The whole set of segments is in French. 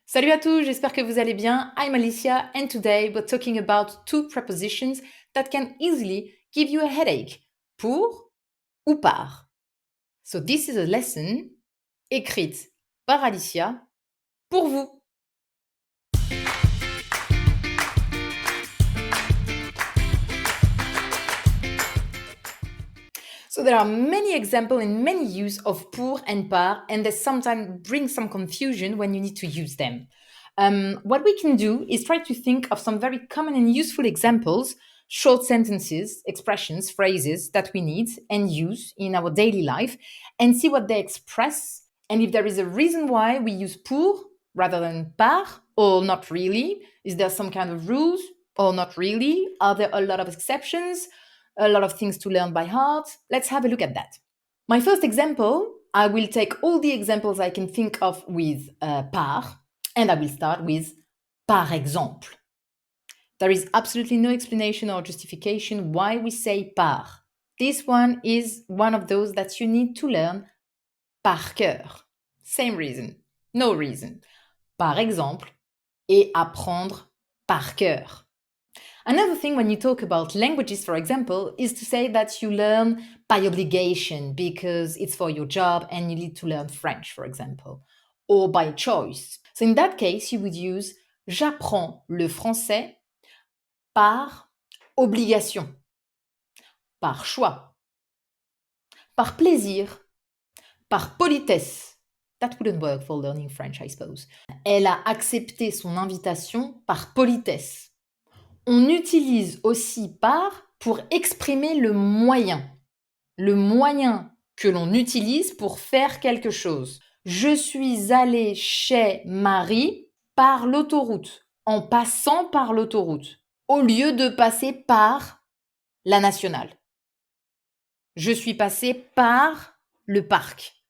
Salut à tous, j'espère que vous allez bien. I'm Alicia and today we're talking about two prepositions that can easily give you a headache. Pour ou par. So this is a lesson écrite par Alicia pour vous. So there are many examples and many use of pour and par, and they sometimes bring some confusion when you need to use them. What we can do is try to think of some very common and useful examples, short sentences, expressions, phrases that we need and use in our daily life, and see what they express, and if there is a reason why we use pour rather than par, or not really. Is there some kind of rules, or not really? Are there a lot of exceptions? A lot of things to learn by heart. Let's have a look at that. My first example, I will take all the examples I can think of with par, and I will start with par exemple. There is absolutely no explanation or justification why we say par. This one is one of those that you need to learn par cœur. Same reason, no reason. Par exemple, et apprendre par cœur. Another thing when you talk about languages, for example, is to say that you learn by obligation because it's for your job and you need to learn French, for example, or by choice. So in that case, you would use j'apprends le français par obligation, par choix, par plaisir, par politesse. That wouldn't work for learning French, I suppose. Elle a accepté son invitation par politesse. On utilise aussi par pour exprimer le moyen que l'on utilise pour faire quelque chose. Je suis allée chez Marie par l'autoroute, en passant par l'autoroute, au lieu de passer par la nationale. Je suis passée par le parc,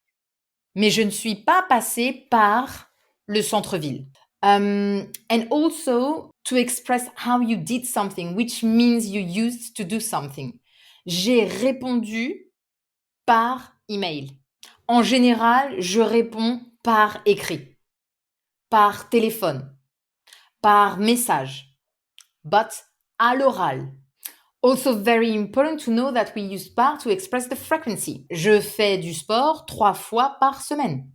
mais je ne suis pas passée par le centre-ville. And also to express how you did something, which means you used to do something. J'ai répondu par email. En général, je réponds par écrit, par téléphone, par message, but à l'oral. Also very important to know that we use par to express the frequency. Je fais du sport 3 fois par semaine.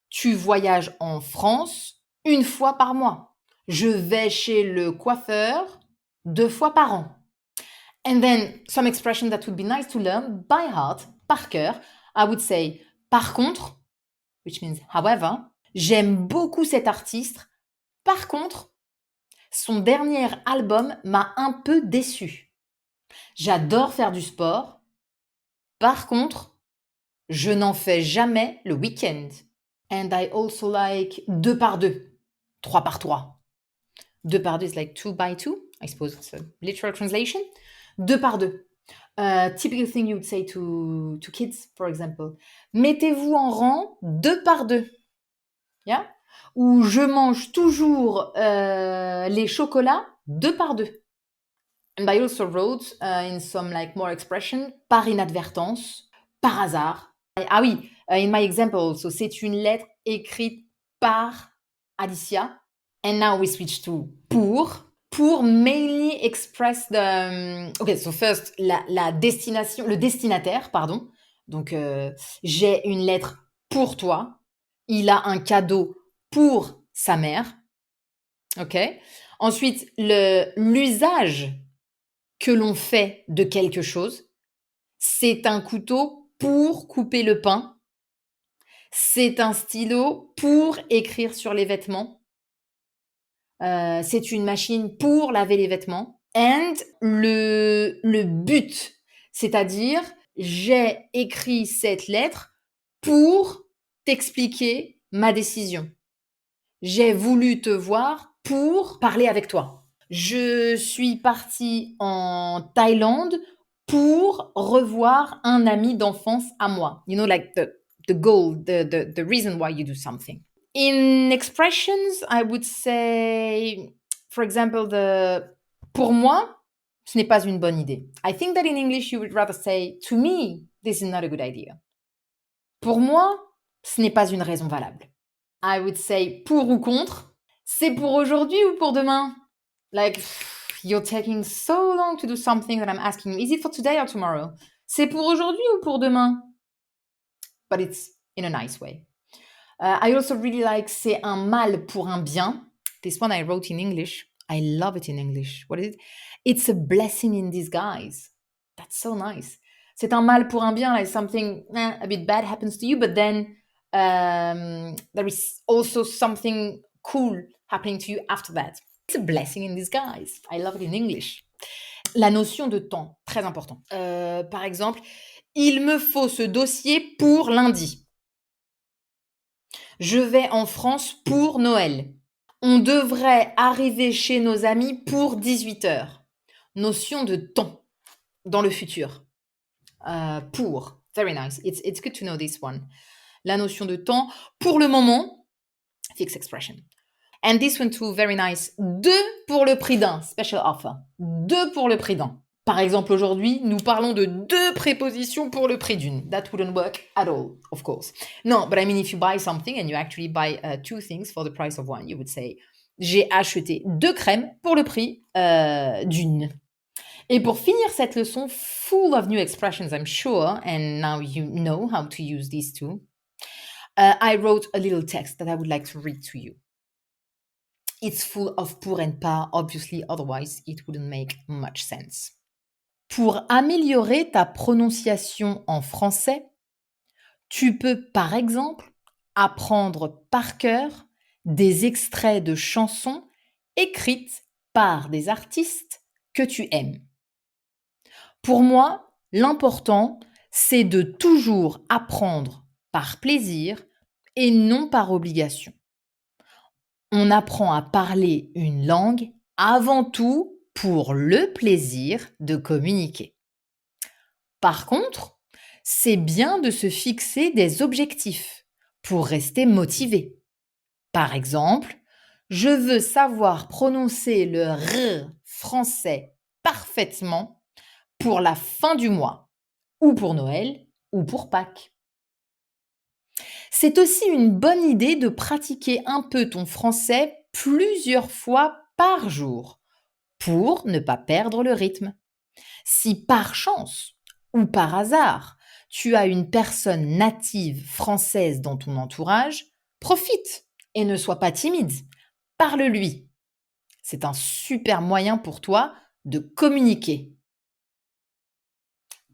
Tu voyages en France 1 fois par mois. Je vais chez le coiffeur 2 fois par an. And then some expression that would be nice to learn by heart, par cœur. I would say par contre, which means however. J'aime beaucoup cet artiste. Par contre, son dernier album m'a un peu déçu. J'adore faire du sport. Par contre, je n'en fais jamais le week-end. And I also like 2 par 2, 3 par 3. 2 par 2 is like 2 by 2. I suppose it's a literal translation. 2 par 2. Typical thing you would say to kids, for example. Mettez-vous en rang 2 par 2. Yeah? Ou je mange toujours les chocolats 2 par 2. And I also wrote in some like more expression, par inadvertance, par hasard. Ah oui, in my example also, c'est une lettre écrite par Alicia. And now we switch to pour. Pour mainly express the... Okay, so first, la destination, le destinataire, pardon. Donc, j'ai une lettre pour toi. Il a un cadeau pour sa mère. Ok. Ensuite, l'usage que l'on fait de quelque chose. C'est un couteau pour couper le pain. C'est un stylo pour écrire sur les vêtements. C'est une machine pour laver les vêtements. And le but, c'est-à-dire j'ai écrit cette lettre pour t'expliquer ma décision. J'ai voulu te voir pour parler avec toi. Je suis partie en Thaïlande pour revoir un ami d'enfance à moi. You know, like the goal, the reason why you do something. In expressions, I would say, for example, pour moi, ce n'est pas une bonne idée. I think that in English you would rather say, to me, this is not a good idea. Pour moi, ce n'est pas une raison valable. I would say pour ou contre. C'est pour aujourd'hui ou pour demain? Like, you're taking so long to do something that I'm asking you. Is it for today or tomorrow? C'est pour aujourd'hui ou pour demain? But it's in a nice way. I also really like c'est un mal pour un bien. This one I wrote in English. I love it in English. What is it? It's a blessing in disguise. That's so nice. C'est un mal pour un bien, like something a bit bad happens to you, but then there is also something cool happening to you after that. It's a blessing in disguise. I love it in English. La notion de temps, très important. Par exemple, il me faut ce dossier pour lundi. Je vais en France pour Noël. On devrait arriver chez nos amis pour 18h. Notion de temps dans le futur. Pour. Very nice. It's good to know this one. La notion de temps. Pour le moment. Fixed expression. And this one too, very nice. 2 pour le prix d'un. Special offer. 2 pour le prix d'un. Par exemple, aujourd'hui, nous parlons de 2 prépositions pour le prix d'une. That wouldn't work at all, of course. No, but I mean, if you buy something and you actually buy 2 things for the price of one, you would say, j'ai acheté 2 crèmes pour le prix d'une. Et pour finir cette leçon, full of new expressions, I'm sure, and now you know how to use these two, I wrote a little text that I would like to read to you. It's full of pour and pas, obviously, otherwise it wouldn't make much sense. Pour améliorer ta prononciation en français, tu peux par exemple apprendre par cœur des extraits de chansons écrites par des artistes que tu aimes. Pour moi, l'important, c'est de toujours apprendre par plaisir et non par obligation. On apprend à parler une langue avant tout pour le plaisir de communiquer. Par contre, c'est bien de se fixer des objectifs pour rester motivé. Par exemple, je veux savoir prononcer le R français parfaitement pour la fin du mois, ou pour Noël, ou pour Pâques. C'est aussi une bonne idée de pratiquer un peu ton français plusieurs fois par jour pour ne pas perdre le rythme. Si par chance ou par hasard, tu as une personne native française dans ton entourage, profite et ne sois pas timide. Parle-lui. C'est un super moyen pour toi de communiquer.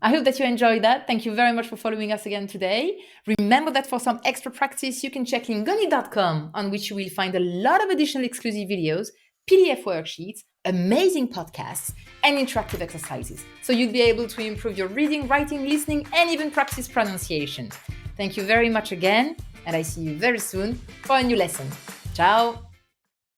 I hope that you enjoyed that. Thank you very much for following us again today. Remember that for some extra practice, you can check lingoni.com, on which you will find a lot of additional exclusive videos, PDF worksheets, amazing podcasts, and interactive exercises. So you'll be able to improve your reading, writing, listening, and even practice pronunciation. Thank you very much again, and I see you very soon for a new lesson. Ciao!